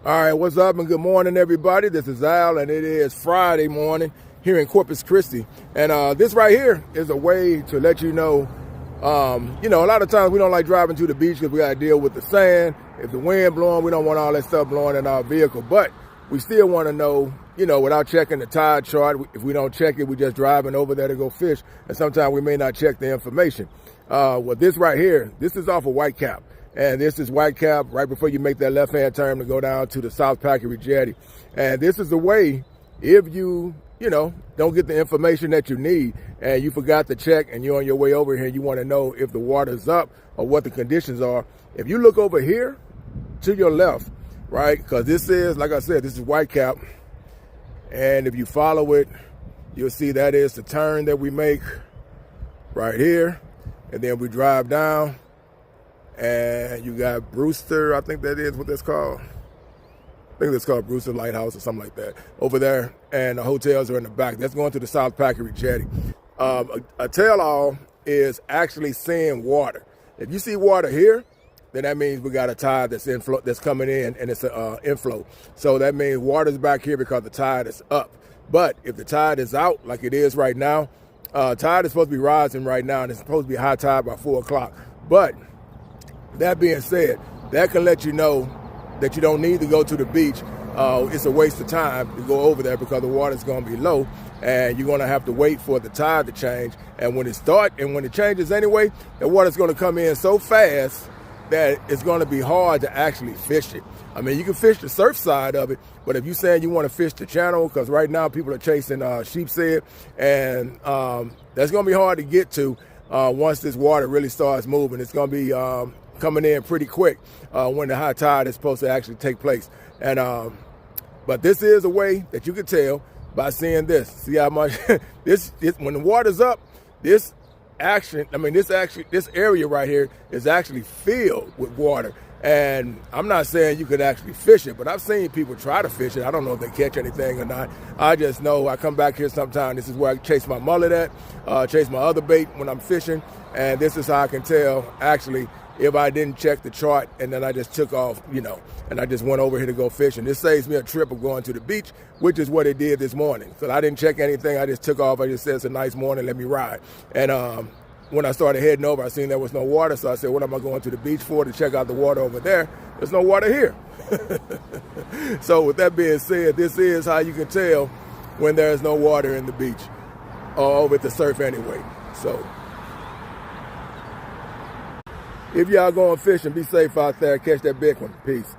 All right, what's up and good morning, everybody. This is Al, and it is Friday morning here in Corpus Christi. And this right here is a way to let you know, a lot of times we don't like driving to the beach because we got to deal with the sand. If the wind blowing, we don't want all that stuff blowing in our vehicle. But we still want to know, without checking the tide chart. If we don't check it, we just driving over there to go fish. And sometimes we may not check the information. This right here, this is off of Whitecap. And this is Whitecap right before you make that left-hand turn to go down to the South Packery Jetty. And this is the way, if you, don't get the information that you need and you forgot to check and you're on your way over here and you want to know if the water's up or what the conditions are. If you look over here to your left, right, because this is, like I said, this is Whitecap. And if you follow it, you'll see that is the turn that we make right here. And then we drive down. And you got Brewster, I think that is what that's called. I think it's called Brewster Lighthouse or something like that over there. And the hotels are in the back. That's going to the South Packery Jetty. A tell-all is actually seeing water. If you see water here, then that means we got a tide that's coming in, and it's an inflow. So that means water's back here because the tide is up. But if the tide is out, like it is right now, tide is supposed to be rising right now, and it's supposed to be high tide by 4 o'clock. But that being said, that can let you know that you don't need to go to the beach. It's a waste of time to go over there because the water's going to be low, and you're going to have to wait for the tide to change. And when it changes anyway, the water's going to come in so fast that it's going to be hard to actually fish it. I mean, you can fish the surf side of it, but if you're saying you want to fish the channel, because right now people are chasing sheep's head, and that's going to be hard to get to once this water really starts moving. It's going to be coming in pretty quick when the high tide is supposed to actually take place. And but this is a way that you can tell by seeing this. See how much this when the water's up, this area right here is actually filled with water. And I'm not saying you could actually fish it, but I've seen people try to fish it. I don't know if they catch anything or not. I just know I come back here sometime. This is where I chase my mullet at, chase my other bait when I'm fishing. And this is how I can tell actually if I didn't check the chart and then I just took off, and I just went over here to go fishing. This saves me a trip of going to the beach, which is what it did this morning. So I didn't check anything. I just took off. I just said, it's a nice morning, let me ride. And when I started heading over, I seen there was no water. So I said, what am I going to the beach for, to check out the water over there? There's no water here. So with that being said, this is how you can tell when there's no water in the beach or over at the surf anyway. So if y'all going fishing, be safe out there. Catch that big one. Peace.